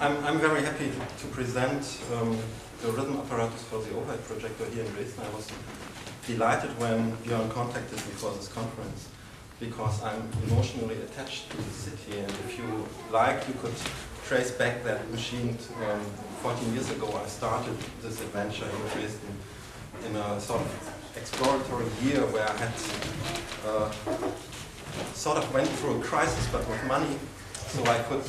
I'm very happy to present the rhythm apparatus for the overhead projector here in Dresden. I was delighted when Björn contacted me for this conference, because I'm emotionally attached to the city, and if you like, you could trace back that machine. 14 years ago I started this adventure in Dresden in a sort of exploratory year where I had sort of went through a crisis, but with money, so I could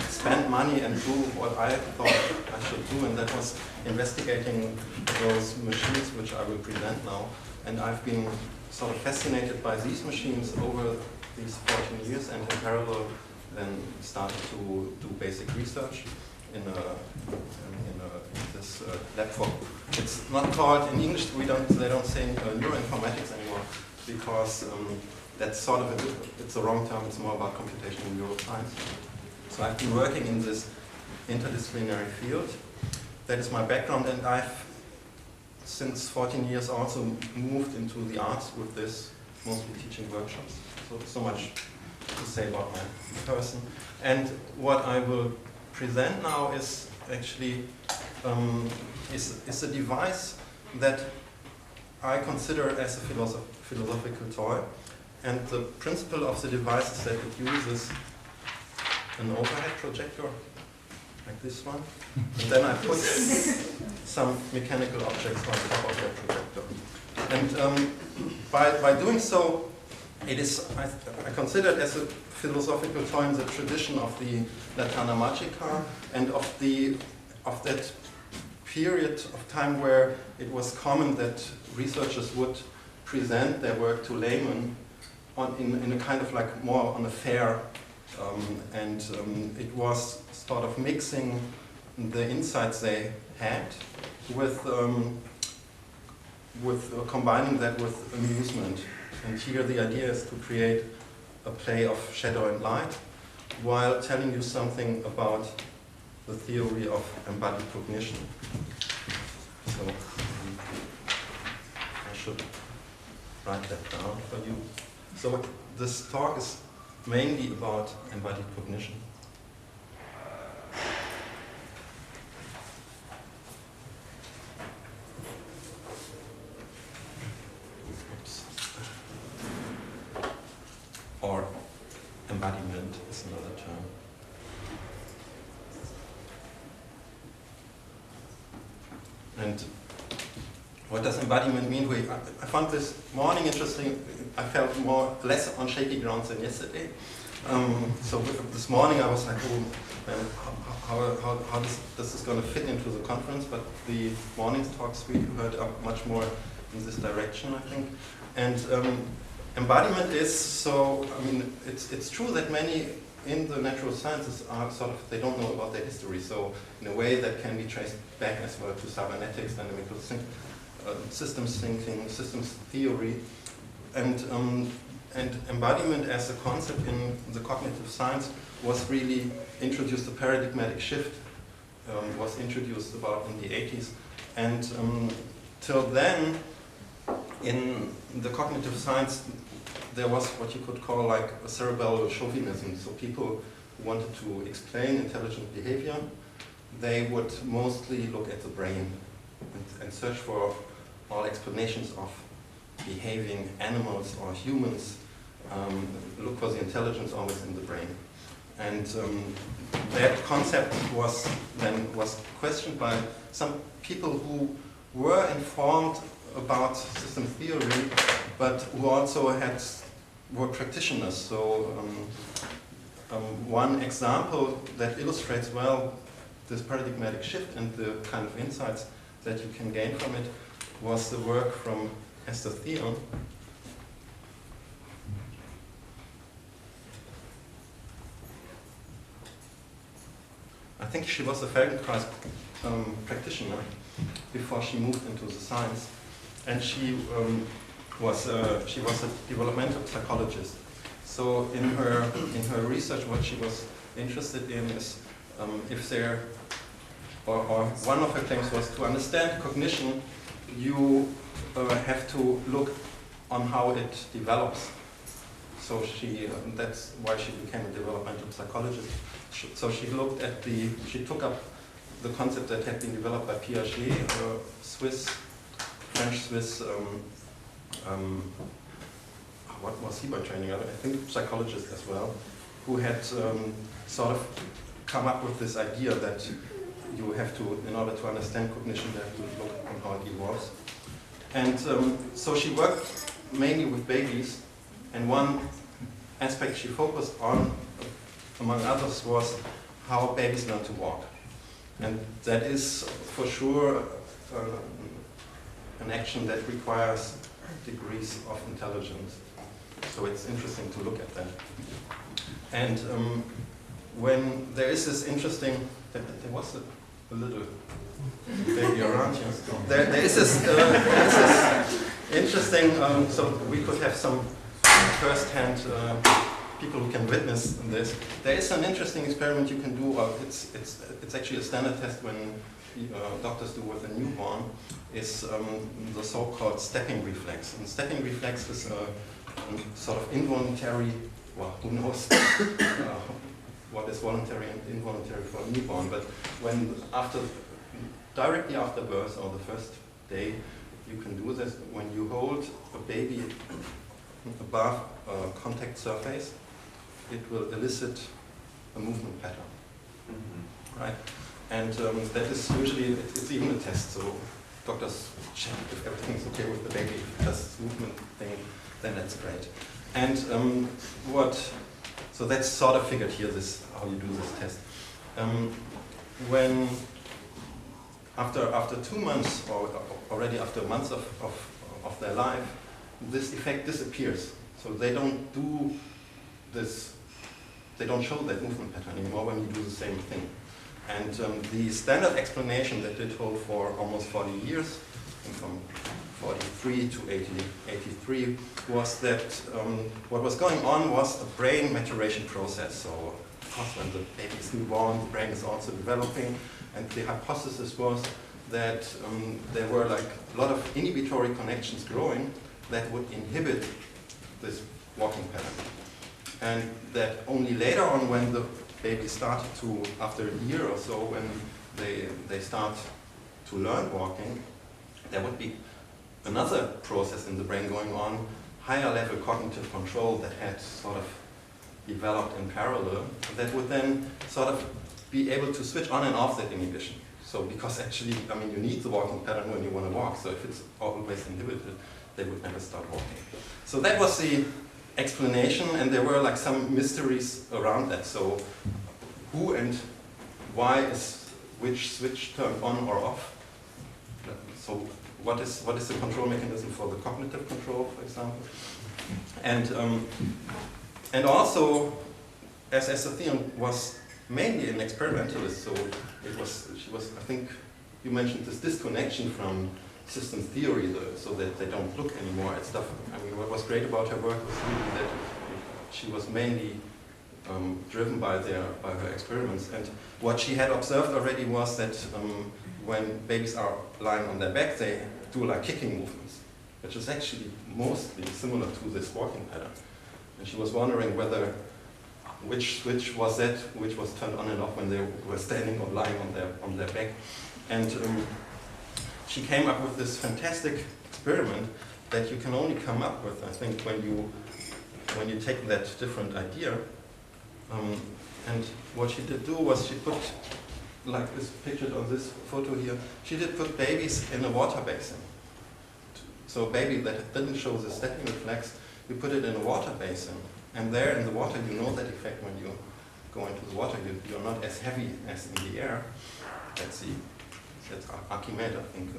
spend money and do what I thought I should do, and that was investigating those machines which I will present now. And I've been sort of fascinated by these machines over these 14 years, and in parallel then started to do basic research in this lab for, it's not called in English, they don't say neuroinformatics anymore, because that's sort of, it's the wrong term, it's more about computational neuroscience. So I've been working in this interdisciplinary field. That is my background, and I've, since 14 years, also moved into the arts with this, mostly teaching workshops. So much to say about my person. And what I will present now is actually is a device that I consider as a philosophical toy. And the principle of the device is that it uses an overhead projector, like this one, and then I put some mechanical objects on top of that projector. And by doing so, it is, I consider it as a philosophical toy in the tradition of the Latana Magica and of that period of time where it was common that researchers would present their work to laymen in a kind of like more on a fair, and it was sort of mixing the insights they had with combining that with amusement. And here the idea is to create a play of shadow and light while telling you something about the theory of embodied cognition. So I should write that down for you. So this talk is mainly about embodied cognition. Or embodiment is another term. And what does embodiment mean? I found this morning interesting. I felt less on shaky grounds than yesterday. So this morning I was like, oh, how is this going to fit into the conference? But the morning's talks we heard are much more in this direction, I think. And embodiment is, so, I mean, it's true that many in the natural sciences are sort of, they don't know about their history. So in a way that can be traced back as well to cybernetics, dynamical systems thinking, systems theory. And embodiment as a concept in the cognitive science was really introduced, a paradigmatic shift was introduced about in the 80s. And till then, in the cognitive science, there was what you could call like a cerebral chauvinism. So people who wanted to explain intelligent behavior, they would mostly look at the brain and search for all explanations of behaving animals or humans, look for the intelligence always in the brain. And that concept was questioned by some people who were informed about system theory, but who also were practitioners. So one example that illustrates well this paradigmatic shift and the kind of insights that you can gain from it was the work from Esther Theon. I think she was a Feldenkrais practitioner before she moved into the science, and she was a developmental psychologist. So in her research, what she was interested in is if there, or one of her claims was to understand cognition, you have to look on how it develops. so that's why she became a developmental psychologist. So she looked at she took up the concept that had been developed by Piaget, French-Swiss, what was he by training? I think psychologist as well, who had sort of come up with this idea that you have to, in order to understand cognition, you have to look on how it evolves. And so she worked mainly with babies, and one aspect she focused on, among others, was how babies learn to walk. And that is for sure an action that requires degrees of intelligence. So it's interesting to look at that. And when there is this interesting, there was a little baby around here. There is this interesting, so we could have some first-hand people who can witness this. There is an interesting experiment you can do. It's actually a standard test when doctors do with a newborn. Is the so-called stepping reflex. And stepping reflex is a sort of involuntary. Well, who knows what is voluntary and involuntary for a newborn? But when directly after birth or the first day, you can do this when you hold a baby above a contact surface. It will elicit a movement pattern, right? And that is usually, it's even a test, so doctors check if everything's okay with the baby. If it does this movement thing, then that's great. And so that's sort of figured here, how you do this test. When, after 2 months, or already after months of their life, this effect disappears. So they don't do this, they don't show that movement pattern anymore when you do the same thing. And the standard explanation that did hold for almost 40 years, from 43 to 83, was that what was going on was a brain maturation process. So, of course, when the baby is newborn, the brain is also developing, and the hypothesis was that there were like a lot of inhibitory connections growing that would inhibit this walking pattern. And that only later on, when the baby started to, after a year or so, when they start to learn walking, there would be another process in the brain going on, higher level cognitive control that had sort of developed in parallel, that would then sort of be able to switch on and off that inhibition. So because actually, I mean, you need the walking pattern when you want to walk, so if it's always inhibited, they would never start walking. So that was the explanation, and there were like some mysteries around that. So who and why is which switch turned on or off? So what is the control mechanism for the cognitive control, for example? And also, as Ethel was mainly an experimentalist, so she was, I think you mentioned this disconnection from systems theory, so that they don't look anymore at stuff. I mean, what was great about her work was really that she was mainly driven by her experiments. And what she had observed already was that when babies are lying on their back, they do like kicking movements, which is actually mostly similar to this walking pattern. And she was wondering which switch was that, which was turned on and off when they were standing or lying on their back. And she came up with this fantastic experiment that you can only come up with, I think, when you take that different idea. And what she did do was she put, like is pictured on this photo here, she did put babies in a water basin. So a baby that didn't show the stepping reflex, you put it in a water basin. And there in the water, you know that effect when you go into the water, you're not as heavy as in the air. That's Archimedes, I think,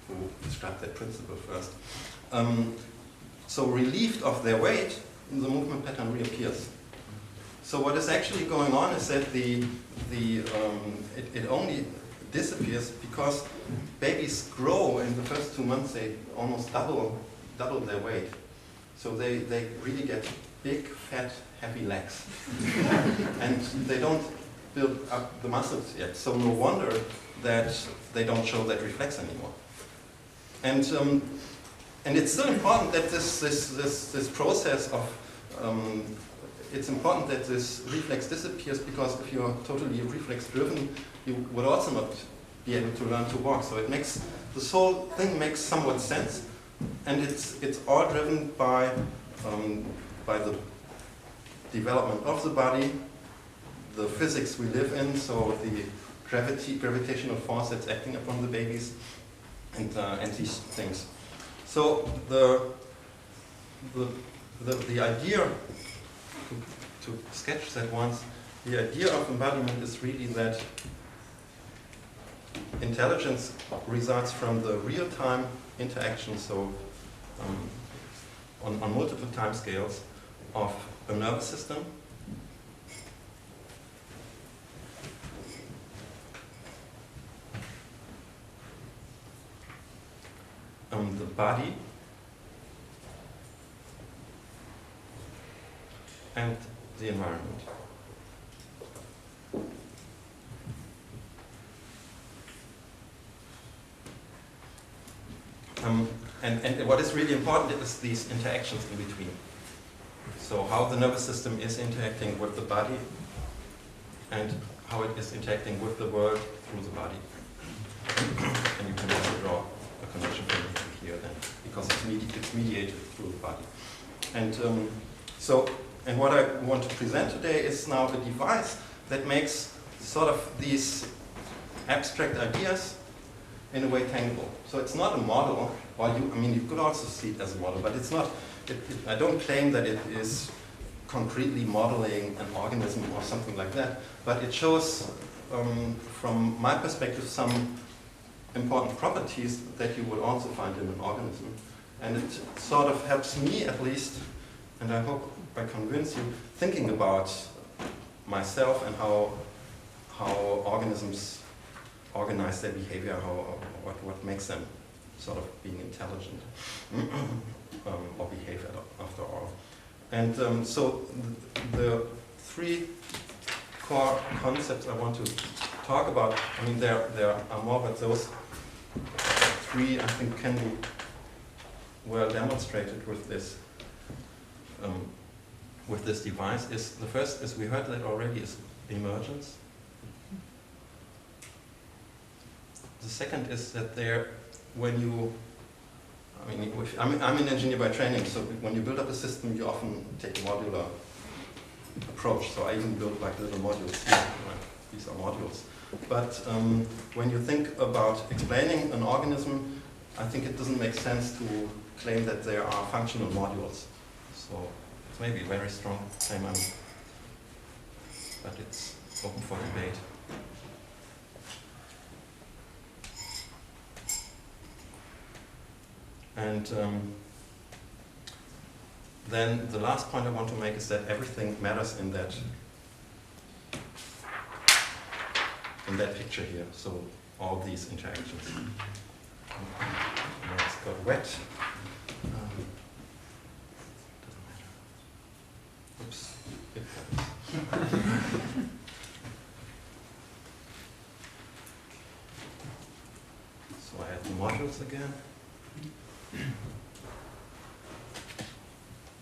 who described that principle first. So relieved of their weight, the movement pattern reappears. So what is actually going on is that it only disappears because babies grow in the first 2 months, they almost double their weight. So they really get big, fat, heavy legs. And they don't build up the muscles yet. So no wonder that they don't show that reflex anymore. And it's still important that this process of it's important that this reflex disappears, because if you're totally reflex driven, you would also not be able to learn to walk. So it makes, this whole thing makes somewhat sense, and it's all driven by the development of the body, the physics we live in, so the gravitational force that's acting upon the babies, and these things. So the idea, to sketch that once, the idea of embodiment is really that intelligence results from the real-time interaction, so on multiple time scales of a nervous system, the body, and the environment. And what is really important is these interactions in between. So how the nervous system is interacting with the body, and how it is interacting with the world through the body. And you can also draw a connection from here then, because it's mediated through the body. And and what I want to present today is now a device that makes sort of these abstract ideas in a way tangible. So it's not a model, or you could also see it as a model, but it's not. I don't claim that it is concretely modeling an organism or something like that, but it shows, from my perspective, some important properties that you would also find in an organism. And it sort of helps me, at least, and I hope I convince you, thinking about myself and how organisms organize their behavior, what makes them sort of being intelligent or behave after all. And so the three core concepts I want to talk about, there are more, but those three I think can be well demonstrated with this device. The first, as we heard that already, is emergence. The second is that I'm an engineer by training, so when you build up a system, you often take a modular approach. So I even build like little modules here. Right? These are modules. But when you think about explaining an organism, I think it doesn't make sense to claim that there are functional modules. So it's maybe a very strong claim, but it's open for debate. And then the last point I want to make is that everything matters in that picture here. So all these interactions. Now it's got wet. Doesn't matter. Oops. It happens. So I add the modules again.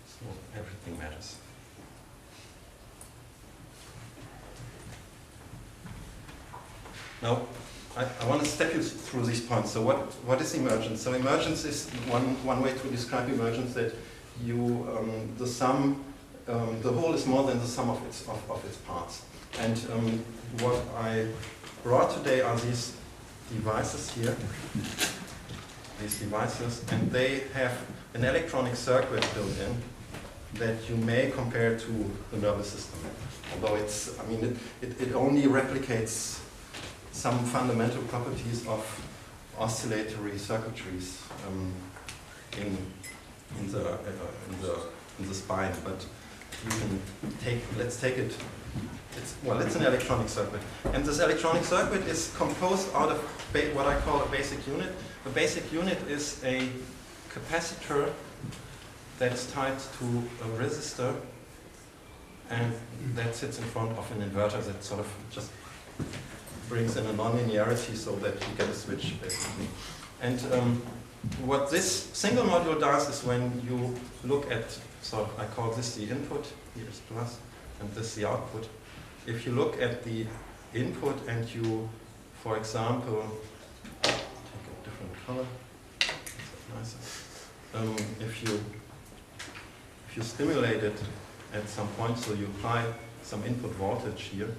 So everything matters. Now, I want to step you through these points. So what is emergence? So emergence is one way to describe emergence, that the sum, the whole is more than the sum of its parts. And what I brought today are these devices here. These devices, and they have an electronic circuit built in that you may compare to the nervous system. Although it only replicates some fundamental properties of oscillatory circuitries in the spine. But you can let's take it. It's an electronic circuit, and this electronic circuit is composed out of what I call a basic unit. The basic unit is a capacitor that's tied to a resistor, and that sits in front of an inverter that sort of just brings in a nonlinearity so that you get a switch, basically. And what this single module does is when you look at, so I call this the input, here is plus, and this the output. If you look at the input and you, for example, take a different color, that's nicer. If you stimulate it at some point, so you apply some input voltage here,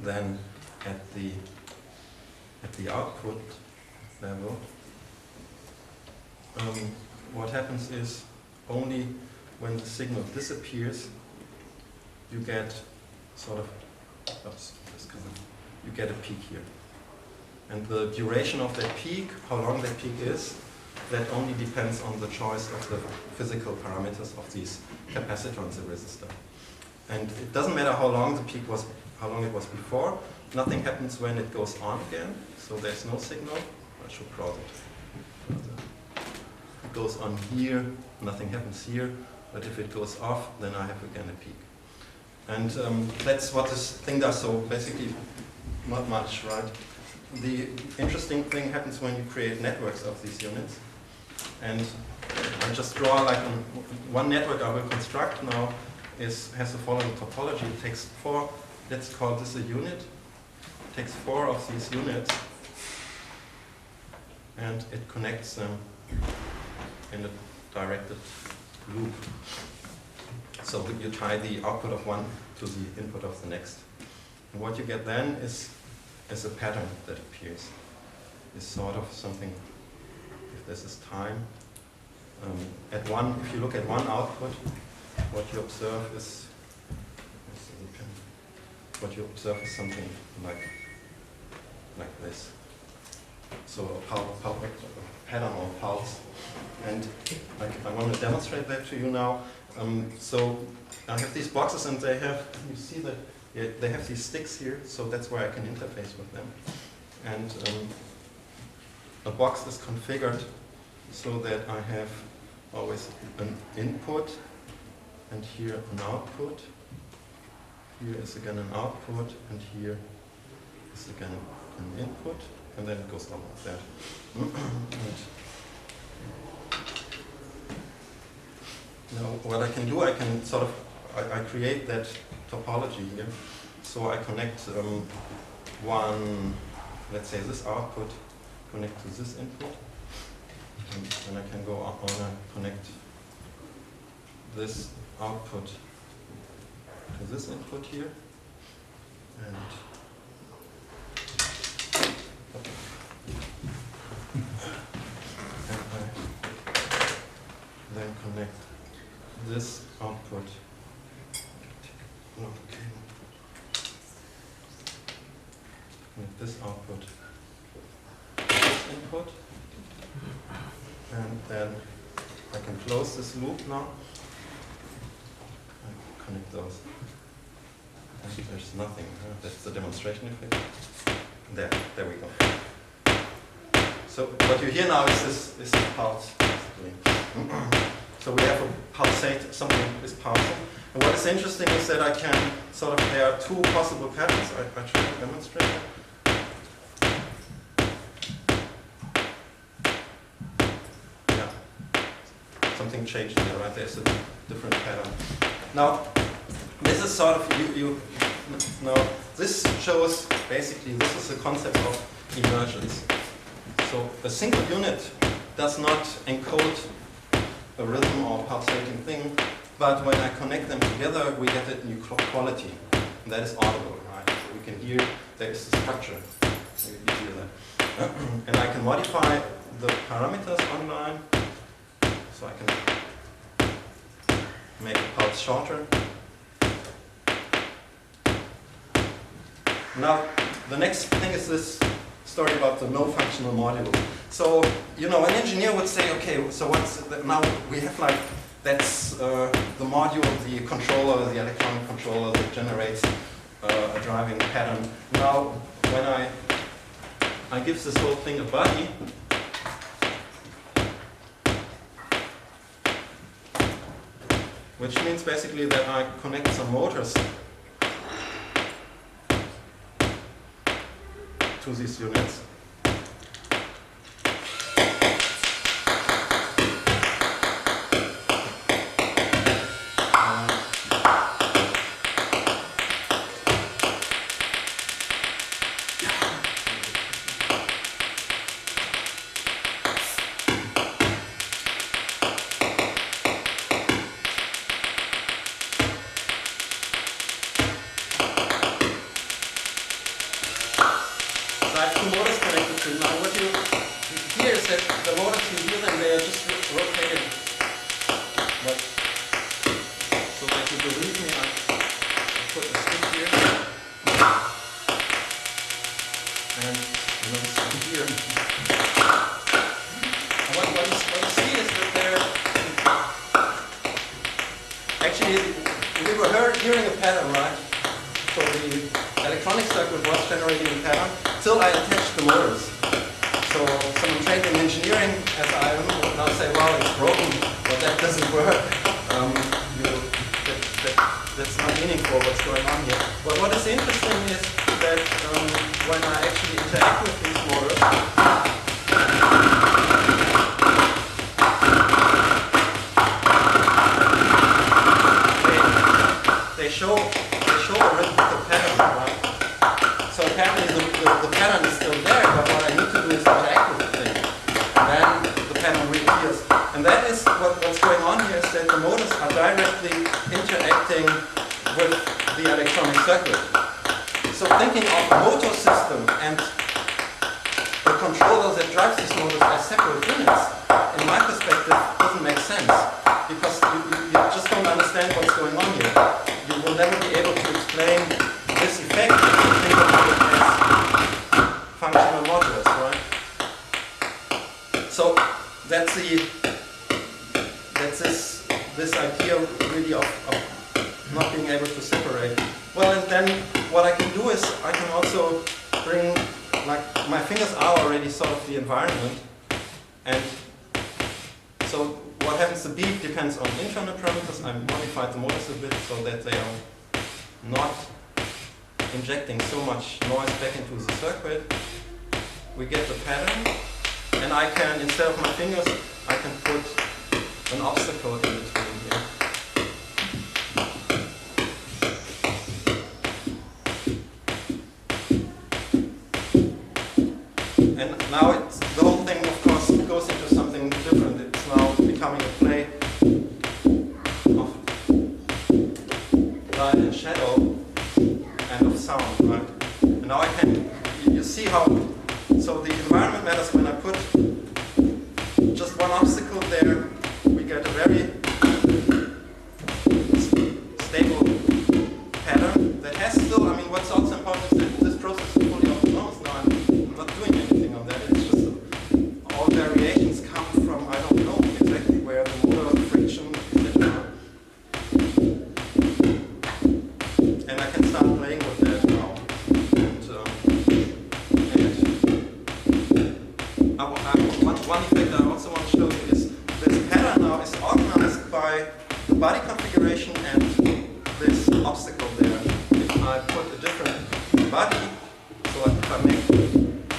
then at the output level, what happens is only when the signal disappears, you get sort of, you get a peak here. And the duration of that peak, how long that peak is, that only depends on the choice of the physical parameters of these capacitors and resistor. And it doesn't matter how long the peak was, how long it was before. Nothing happens when it goes on again, so there's no signal. I should cross it. It goes on here, nothing happens here, but if it goes off, then I have again a peak. And that's what this thing does, so basically not much, right? The interesting thing happens when you create networks of these units. And I just draw like one network I will construct now has the following topology. It takes 4, let's call this a unit. It takes 4 of these units and it connects them in a directed loop. So you tie the output of one to the input of the next. And what you get then is a pattern that appears. It's sort of something, if this is time, if you look at one output, what you observe is something like this. So a pattern or pulse. And I want to demonstrate that to you now. So I have these boxes and they have, you see that they have these sticks here, so that's where I can interface with them. And a box is configured so that I have always an input and here an output. Here is again an output and here is again an input, and then it goes on like that. Now what I can do, I can sort of, I create that topology here. So I connect one, let's say this output, connect to this input. And then I can go on and connect this output to this input here. And I then connect this output. Okay. Connect this output to this input. And then I can close this loop now. I connect those. And there's nothing. That's the demonstration effect. There we go. So what you hear now is this pulse, basically. So we have a pulsate, something is pulsing. And what is interesting is that I can sort of, there are 2 possible patterns. I try to demonstrate that. Something changed here, right? There's a different pattern. Now, this is sort of, now, this shows, basically, this is the concept of emergence. So a single unit does not encode a rhythm or pulsating thing, but when I connect them together, we get a new quality. And that is audible, right? So we can hear there is a structure. So you can hear that. And I can modify the parameters online. So I can make the pulse shorter. Now, the next thing is this story about the no functional module. So, you know, an engineer would say, okay, so what's now we have like, that's the module, the controller, the electronic controller that generates a driving pattern. Now, when I give this whole thing a body, which means basically that I connect some motors to these units. generating a pattern, right? So the electronic circuit was generating a pattern. Still, I attached the motors. So someone trained in engineering, as I am, would now say, well, it's broken, but that doesn't work. That's not meaningful what's going on here. But what is interesting is that when I actually interact with these motors, they show a rhythmical pattern, right? So apparently the pattern is still there, but what I need to do is interact with the thing. And then the pattern reappears. And that is what's going on here is that the motors are directly interacting with the electronic circuit. So thinking of the motor system and the controller that drives these motors as separate units, in my perspective, doesn't make sense. Because you just don't understand what's going on here. You will never be able to explain this effect if you think about it as functional modules, right? So that's this idea really of not being able to separate. Well, and then what I can do is I can also bring, like, my fingers are already sort of the environment, and so what happens to beat depends on internal parameters. I modified the motors a bit so that they are not injecting so much noise back into the circuit. We get the pattern, and I can, instead of my fingers, I can put an obstacle in between here. And now the whole thing, of course, goes into something different. It's now becoming a play of light and shadow and of sound, right? And now I can, you see how, so the environment matters. When I put just one obstacle there, we get a very stable pattern that has still, I mean, what's also important is that this process is fully autonomous now. I'm not doing anything on that. It's just all variations come from, I don't know exactly where the motor friction, etc. And I can start playing with that now. One effect I also want to show you is this pattern now is organized by the body configuration and this obstacle there. If I put a different body, so if I make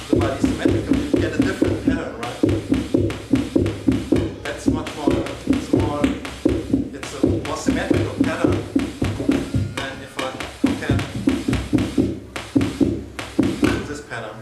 the body symmetrical, you get a different pattern, right? That's much more, it's a more symmetrical pattern than if I compare to this pattern.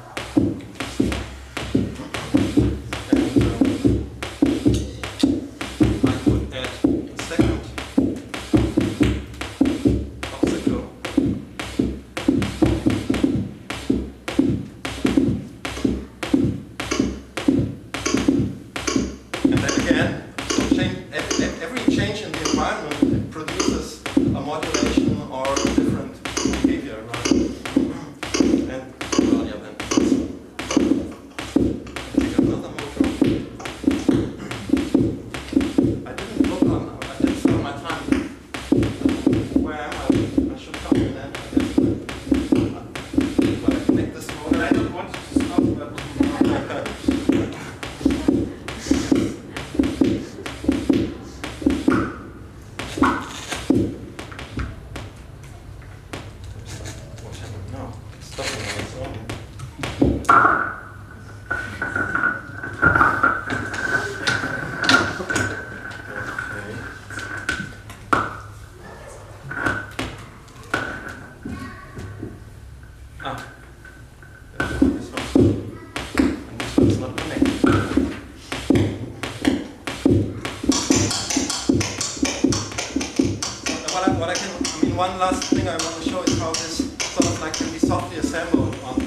One last thing I want to show is how this sort of like can be softly assembled on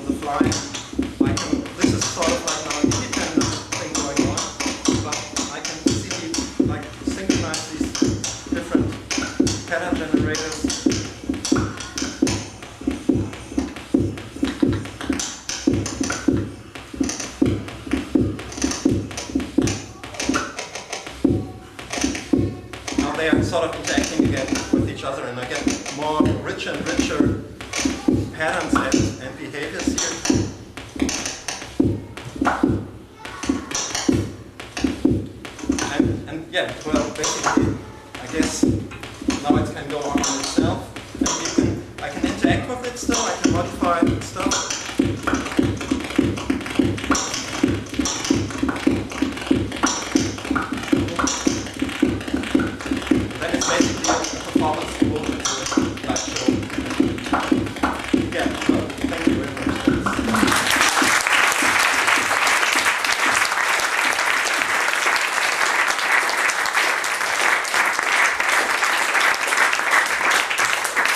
the fly. This is sort of like now an independent thing going on, but I can easily like synchronize these different pattern generators. Now they are sort of interacting again with each other, and I get more richer and richer patterns and behaviors here. And yeah, well, basically, I guess now it can go on itself.